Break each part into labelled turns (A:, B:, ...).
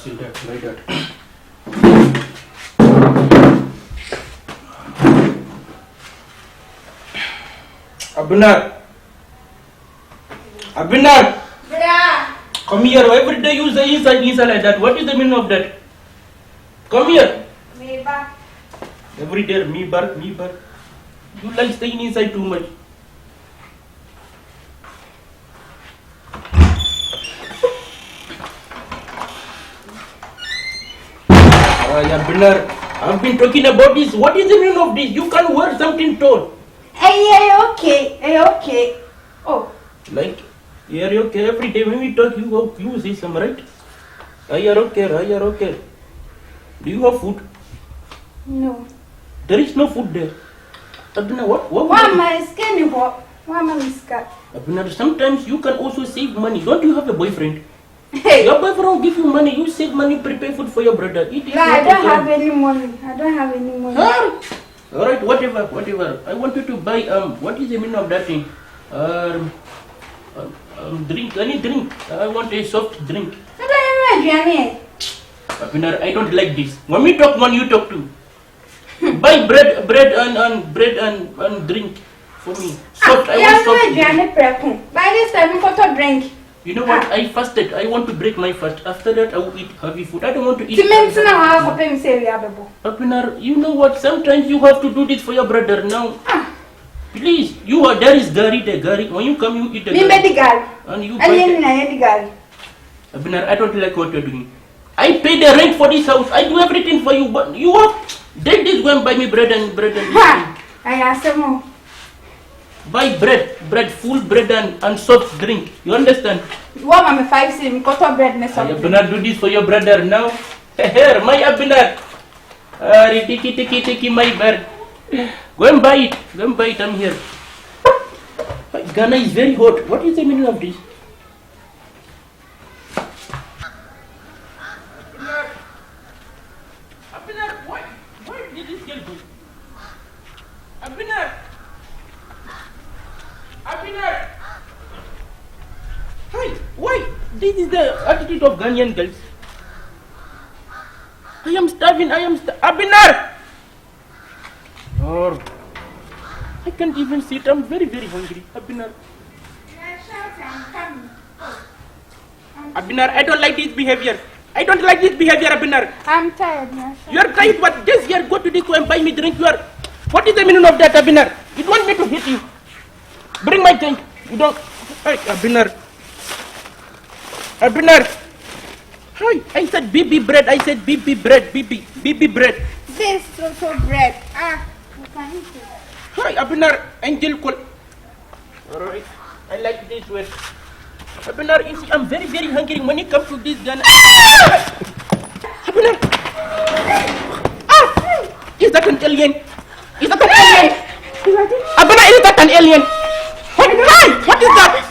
A: Sit that, like that. Abinar! Come here. Every day you say inside like that. What is the meaning of that? Come here.
B: Me bark.
A: Every day, me bark. You like staying inside too much. Abinar, I've been talking about this. What is the meaning of this? You can't wear something tall.
B: Hey, okay. Oh.
A: Like, you're okay. Every day when we talk, you say something, right? You're okay. Do you have food?
B: No.
A: There is no food there. Abina, what
B: Why am I scared? Why am I scared?
A: Abina, sometimes you can also save money. Don't you have a boyfriend?
B: Hey.
A: Your boyfriend will give you money. You save money, prepare food for your brother. Eat it.
B: No, I don't have any money.
A: Huh? Alright, whatever. I want you to buy, what is the meaning of that thing? Drink, any drink. I want a soft drink. Abina, I don't like this. When we talk one, you talk two. Buy bread and drink for me. Soft, I want soft drink.
B: By this time, we got to drink.
A: You know what? I fasted. I want to break my fast. After that, I will eat heavy food. I don't want to eat. Apinar, you know what? Sometimes you have to do this for your brother. Now, please, there is gari. When you come, you eat the gari. And you buy the Apinar, I don't like what you're doing. I pay the rent for this house. I do everything for you, but you have take this go and buy me bread and
B: I ask more.
A: Buy bread, full bread and soft drink. You understand?
B: What am I 5 cents? Cut up bread, me soft.
A: Abinar, do this for your brother now. Here, my Abinar. Take my bread. Go and buy it. I'm here. Ghana is very hot. What is the meaning of this? Abinar, why did this girl go? Abinar. Hi, why? This is the attitude of Ghanaian girls. I am starving. Abinar! Lord, I can't even sit. I'm very, very hungry. Abinar. Abinar, I don't like this behavior. Abinar.
B: I'm tired,
A: You are tired, but this year go to this and buy me drink. What is the meaning of that, Abinar? You want me to hit you? Bring my drink. You don't. Hey, Abinar. Hi, I said BB bread. BB bread.
B: This so bread.
A: Hi, Abinar. Angel call. Alright. I like this one. Abinar, you see, I'm very, very hungry when it comes to this gun. Abinar. Is that an alien? Abinar, is that an alien? What is that?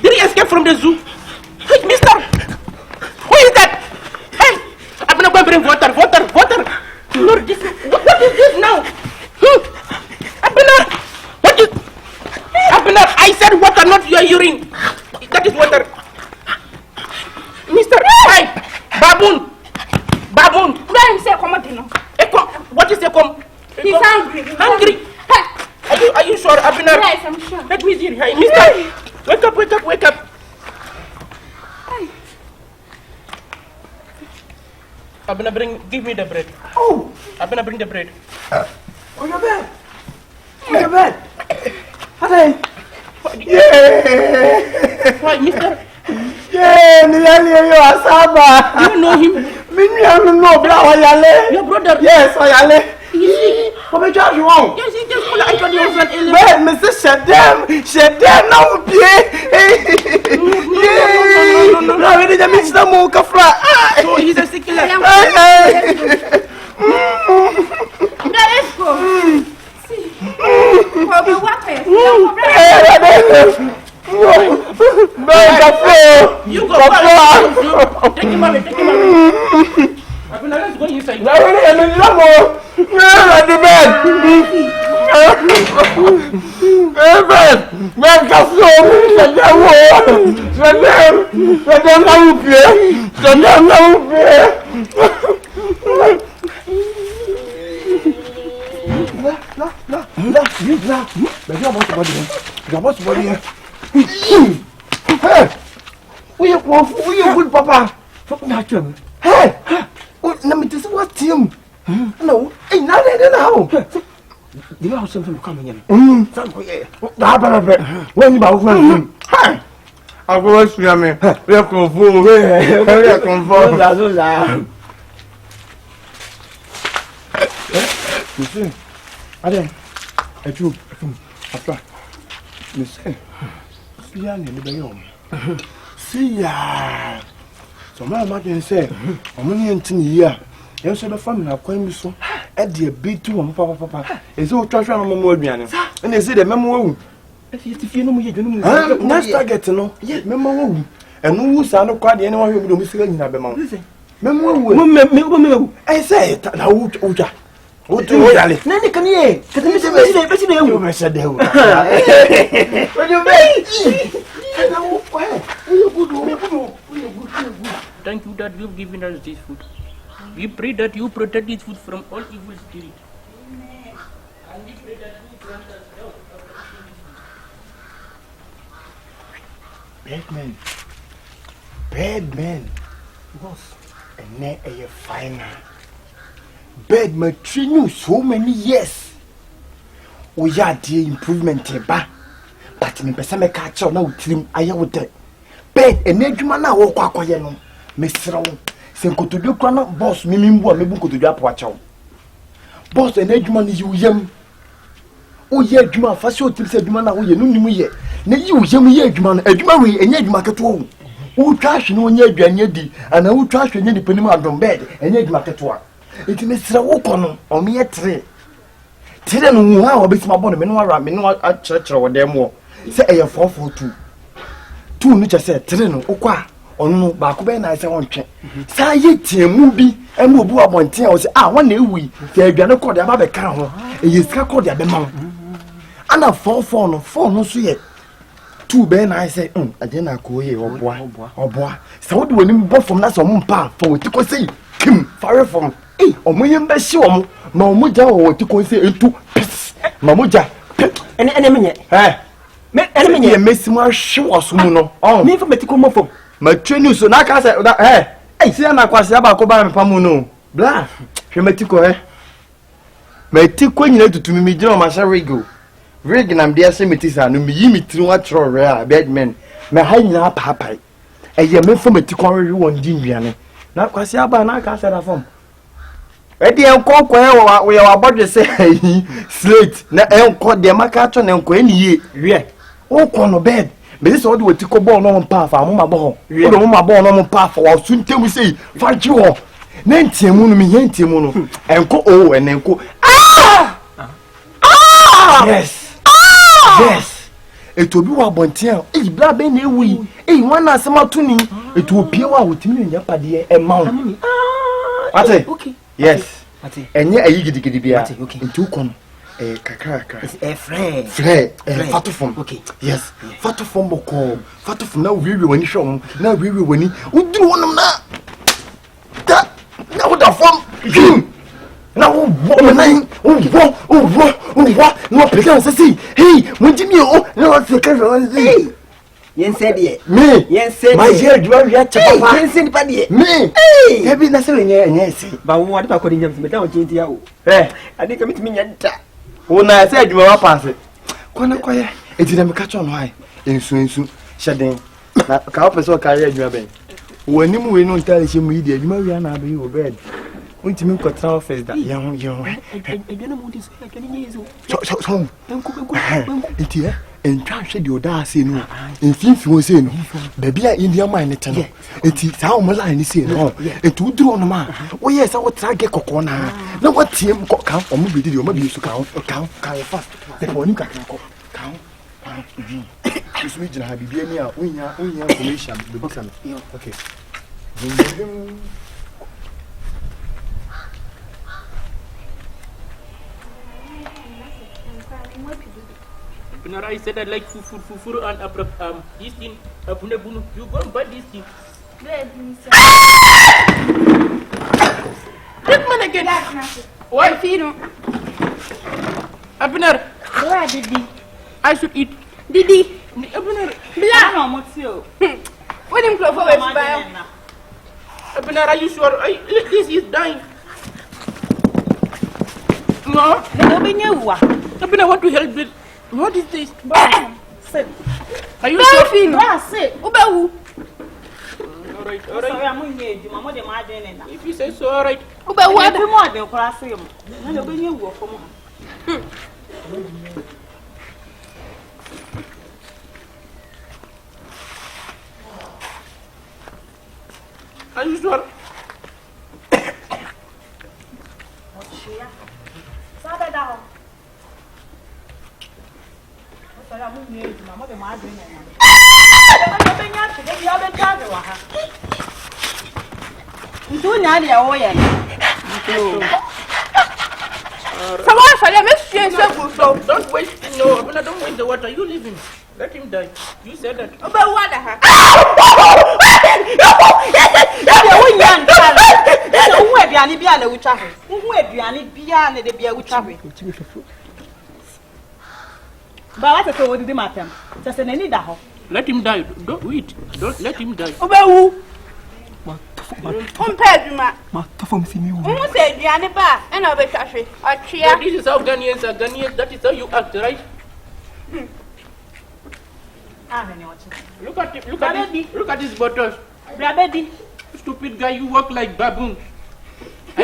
A: Did he escape from the zoo? Hey, mister! Who is that? Hey! I'm gonna go and bring water. Lord, what is this now? Abner, I said water, not your urine. That is water. Mister, hey! Baboon! What is Ekom?
B: He's hungry.
A: Hungry? Are you sure, Abner?
B: Yes, I'm sure.
A: Let me see. Hey, mister! Wake up! Abner, give me the bread.
C: Oh!
A: Abner, bring the bread.
C: On your bed! Honey!
A: Yeah! Why, mister?
C: Yeah, Niyali, you are Saba!
A: Do you know him? Your brother?
C: Yes, Oyale!
A: He's sick.
C: What made you wrong?
A: Yes, he just called. I thought he was an alien.
C: Wait, Mr. Shadam, now, No, I didn't miss the mocha fly.
A: So he's a sick killer.
B: Let's go.
A: You go. Take him away. Let's go inside.
C: We are good, Papa. Hey, let me just watch him. No, ain't nothing now. You know something coming in. When you are going, I'll go see me. We are confused. We are confused. You see, I didn't. I do. After. You see, see, I need to be home. See ya. So my imagine say, I'm only in here. You said the family have come so. At the bit to papa. It's all trash on my mobile. And they say the memo. If you know me, you know, next target, no, yet memo. And no sound of quite anyone who will be saying in Abemont. Memo, I say, Uja. What do you say? Nanny can hear. You said,
A: Thank you that you've given us this food. We pray that you protect this food from all evil spirits. And we pray that you grant us health.
C: Birdman. Boss. And now a final. Birdman train you so many years. We are the improvement ba. But me pesa me catch on now trim I would tell. Bed and edge man now walk akoye no. Mr. Senkotodo Krana boss Mimimbo and Mebuko to Japacho. Boss and edge man is you yam. Oh, yeah, Juma, first show till said Jumana, we knew me yet. Nay, you yam ye, Juman, and Jumari, and yet market home. Who trash no near Janyedi, and I will trash when you put him out on bed, and yet market one. It is Mr. Okono, or me a tree. Tell them how a bit my bonnet, meanwhile at church or them more. Say a 442. Two niches said, Treno, Oqua. Onu baako na ise won twe sa ye tiemu bi emu obu abonten o se one ewi ya aduane kɔ de aba be kan ho eye sika kɔ de abema ana phone no so ye two be na ise ade na ko ye oboa sa wo de woni bo fom na so mo mpa fa wo ti ko sei kim fare fom omo ye mba hye omo ma omo ja wo ti ko sei entu ma mo ja
D: ene menye me ene menye
C: mesimo hye wo so mu no
D: me fa metiko mo fom
C: ma trenu so na ka say see na kwase aba ko ba me pamu no bla hwe matiko nyina tutumi mi gina o ma sha rig na mde ase metisa no mi yi mitiri wa tro re a Birdman me ha nyina paapai eye me fo matiko re won di nwiane na kwase aba na ka say na fom e enko ko we wa bodwe say slate na enko de maka cho na enko eniye wie o ko no bed but this all the tiko ball no pa fa mo mabo ho o do mo mabo no mo pa fa wa suntem sei fa ji ho na ntiemu no me ntiemu no enko o enenko yes eto bi wa bontia bla be na ewi wana asema tuni eto opie wa wotimi nya pade e ma ate
D: okay
C: yes
D: ate
C: enye ayi gidigidi bia
D: okay
C: ntu ko no kakra
D: frère
C: fatu form
D: okay
C: yes fatu form boko fatu form na wiwi wani shom na wiwi wani uduru wonam na da form na wo no plekan say hey munjimi o na plekan say
D: yen said ye
C: me
D: yen said
C: my dear you are ya chapa
D: yen said pa de
C: me ebi na say nya say
D: ba wo ade ba ko de nyam me da o jinti ya o ade ka mitimi nya da
C: una say adwuma wa pass kona koye enti na me ka cho no hai ensu hyeden na ka opeso ka ya adwuma ben wani mu we no ntale hye mu yi de adwuma wi na be o bed unti mi kwatra office da yan
D: adwuma mu dis adwuma nye yezo
C: so enku enti entwa hwe de oda ase no enfinfi wo se no ba bia Indiaman ne teno enti sa o mala ni se no enti uduro no ma wo ye sa wo trage kokko na watiem ko kan o mu bi di o ma bi su kan fast de woni ka kan ko kan this me jina bibia ni a unya information be book me okay
A: I said I like fufuru and this thing, you go and buy this thing. Birdman again. Why? Abner.
B: Where Didi?
A: I should eat.
B: Didi.
A: Abner.
B: Black. What him close for
A: Abner, are you sure? This is dying. No. Abner, I want to help it. What is this? Are you sure? Alright. If you say so, alright. Are you sure?
B: Don't
A: waste. No, Abner, don't waste the water. You leave him. Let him die. You said that. Let him die. Don't wait. Don't let him die. This is how Ghanaians are. Ghanaians, that is how you act, right? Look at it. Look at his bottles. Stupid guy, you work like baboon.
C: I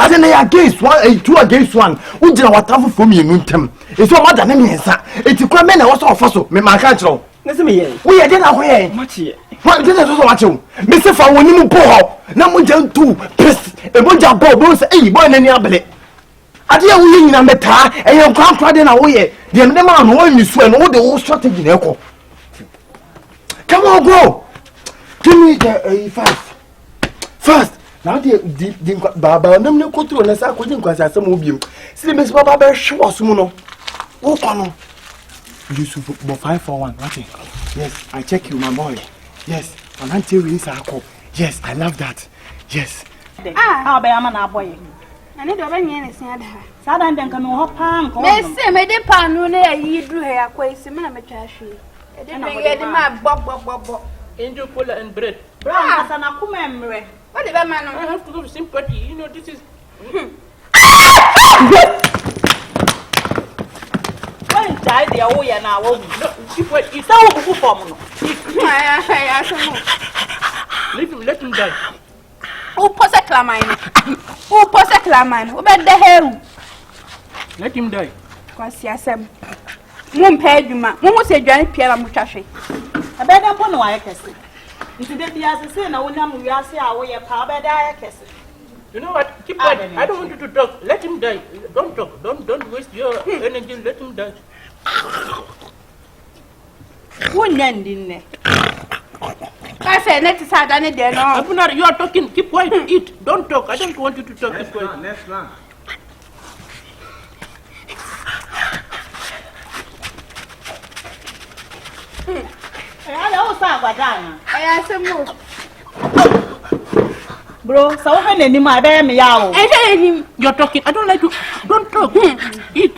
C: said, against one, two against one. We did our travel for me in Untem. It's so much than any, sir. It's a crime, and I was off also. Me, my control. Listen, me, we are dinner away. What did I do? What you, Mr. Fawonimu Poho, Namujan 2, Piss, a bunch of bobos, a boy, and any other. I dear we in a meta, and your grandfather away. The man who you swear all the whole strategy in echo. Come on, bro. Give me the first. Now the Baba, no no control unless I couldn't because I some of you. See, Miss Baba, show us mono. Oh, Cono. You should for 541. What? Yes, I check you, my boy. Yes, and until we are called. Yes, I love that. Yes.
B: How about a man, boy? I need to bring in a sand. Sadan then come on, Pam. They say, my dear Pan, you do her quays, a man, I didn't get my bob.
A: Angel Puola and bread.
B: Brown, and a commemorate. What did that man?
A: I have to have sympathy. You know, this is.
B: When died the away and I won't. It's all who form.
A: Let him die.
B: Who possess a clamine? Who possess a clamine? Who bet the hell?
A: Let him die.
B: Quasiasem. Moon paid you, ma. Who said Johnny Pierre Mutashi? I bet upon why I can see. If you did the as a sin, I will not say away a power by the.
A: You know what? Keep quiet. I don't want you to talk. Let him die. Don't talk. Don't waste your energy. Let him die.
B: Who ending there? I said, let us have done it there. No,
A: you are talking. Keep quiet. Eat. Don't talk. I don't want you to talk. Keep quiet.
D: Next one.
B: I asked him.
E: Bro, so when any my baby yaw.
A: You're talking. I don't like to. Don't talk. Eat.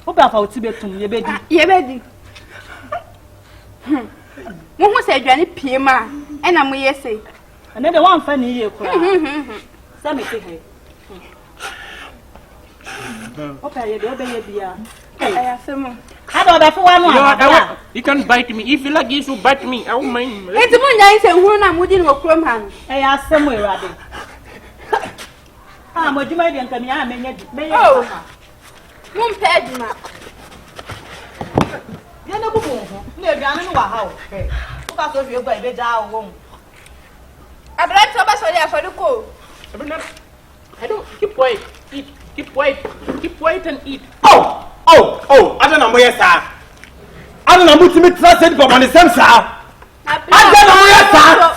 E: Opa for Tibetum, ye bedi.
B: Ye bedi. Who said Johnny Pima? And I'm say.
E: And then the one funny year cry. Some is here. Okay, you don't be a
B: I asked him.
E: I don't have one.
A: You can bite me. If you like, you should bite me. I won't mind.
B: It's the one nice and one I'm wooden or chrome hand.
E: I asked somewhere, Rabbi. Ah, what you might be coming out, may
B: oh, one ped.
E: You're no boom. You're down in our house. Look out your baby down.
B: I black somebody for the cold.
A: I don't keep quiet. Eat. Keep quiet and eat.
C: Oh, I don't know where, sir. I don't na muti me trust for money sem sa. Ade na mo ya sa.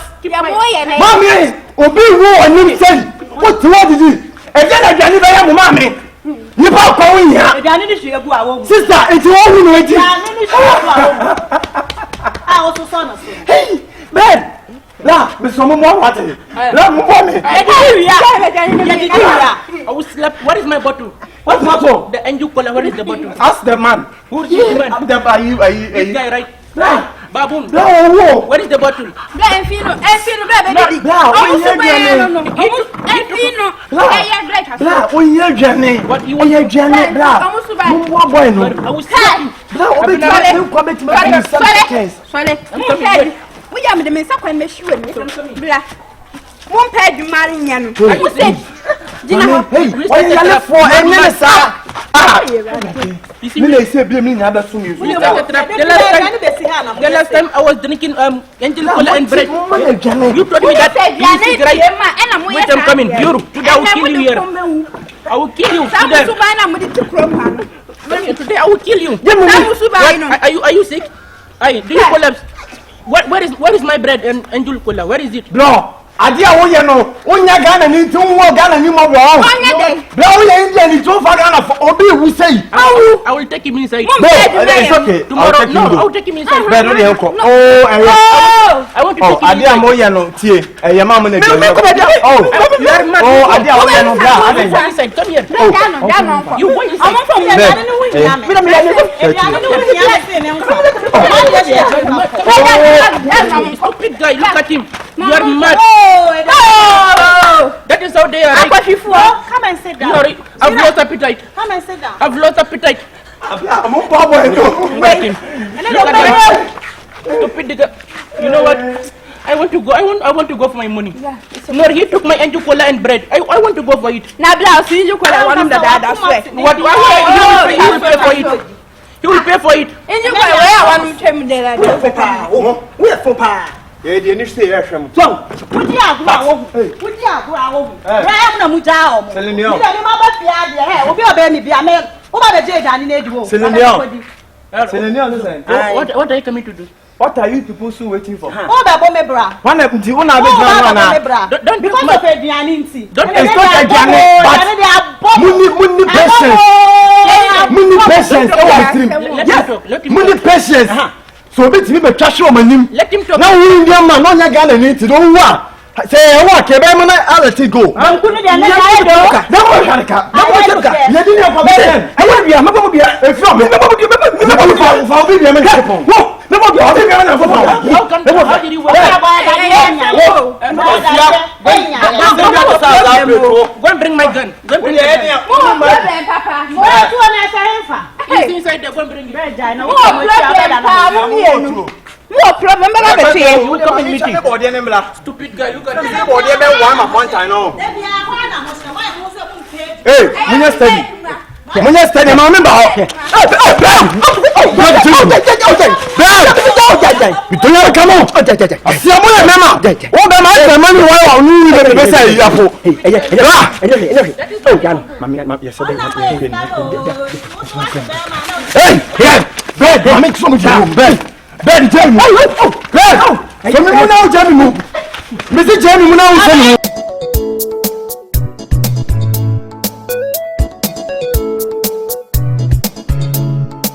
C: Mami, obi wo onim say. What did you? E je na dwani ba ya mo mami. Ni ba ko won ya.
E: E dwani ni hwe egu awo.
C: Sister, enti wo hu no enti.
E: Dwani ni hwe egu awo. Ah, o so so na so.
C: Hey, Ben. La, me so mo what? La, mo me.
A: I will slap. What is my bottle?
C: What's my bottle?
A: The angel color. What is the bottle?
C: Ask the man.
A: Who is the man? This guy, right? Baboon.
C: No.
A: What is the bottle? What you want? I will slap The last time I was drinking angel cola and bread. You told me that this is right. Wait, I'm coming. Today I will kill you here. I will kill you today. I will kill you. Are you sick? Do you collapse? Where is my bread and angel cola? Where is it?
C: Bro, adi a woye no, onya Ghana ni nti wo Ghana ni mo bro. Bro, we India ni to fa Ghana for obi wu say.
A: I will take him inside.
C: No, it's okay.
A: Tomorrow, I will take him inside.
C: Bro, no dey enko.
A: I want to take him
C: inside. Adi a mo ye no, tie. Eye ma mo na dey. Adi a woye no, bra.
A: Inside, come here. You go inside.
E: I'm from
A: Stupid guy, look at him. You are mad. That is how they are.
E: Come and sit down.
A: Sorry, I've lost appetite.
E: Come and sit down.
A: I've lost appetite. Stupid guy. You know what? I want to go. I want to go for my money. No, he took my angel cola and bread. I want to go for it.
B: Now, blouse, you cola one of the dad.
A: What? He will pay for it. He will pay for it.
B: Angel cola, where I want to tell me that.
D: We are for pa. Yeah, the initial air from. So,
E: Put your growl. Put your growl. I am no mujao.
D: Celine,
E: Obi obey be a man. Over the jade and in the
D: Celine, listen.
A: What are you coming to do?
D: What are you people still waiting for?
E: Oh, the bra.
D: One of the one of the
A: Don't
E: because of a Dianinti.
A: Don't
C: it's not a Janet, but Muni patience. Muni patience. So bit me trash on my name.
A: Let him talk.
C: Now we Indiaman, no Ghana need to do what. Say what? Kebemana, I'll let it go.
E: I'm going to
C: I want to be a mother. If you're
A: How come? How did you work? Go and bring my gun. Go and bring my gun. He's inside there. Go and bring it.
B: No problem,
A: you will come and meet him. Stupid guy, look at him.
C: Hey, Munya study. Munya study, I remember. You don't come on. See, I'm going to remember. What am I? The money while I knew you were say, hey, Bed, I make so much room. Bed, tell me. Bed, so me now, Jamie. Mr. Jamie, now,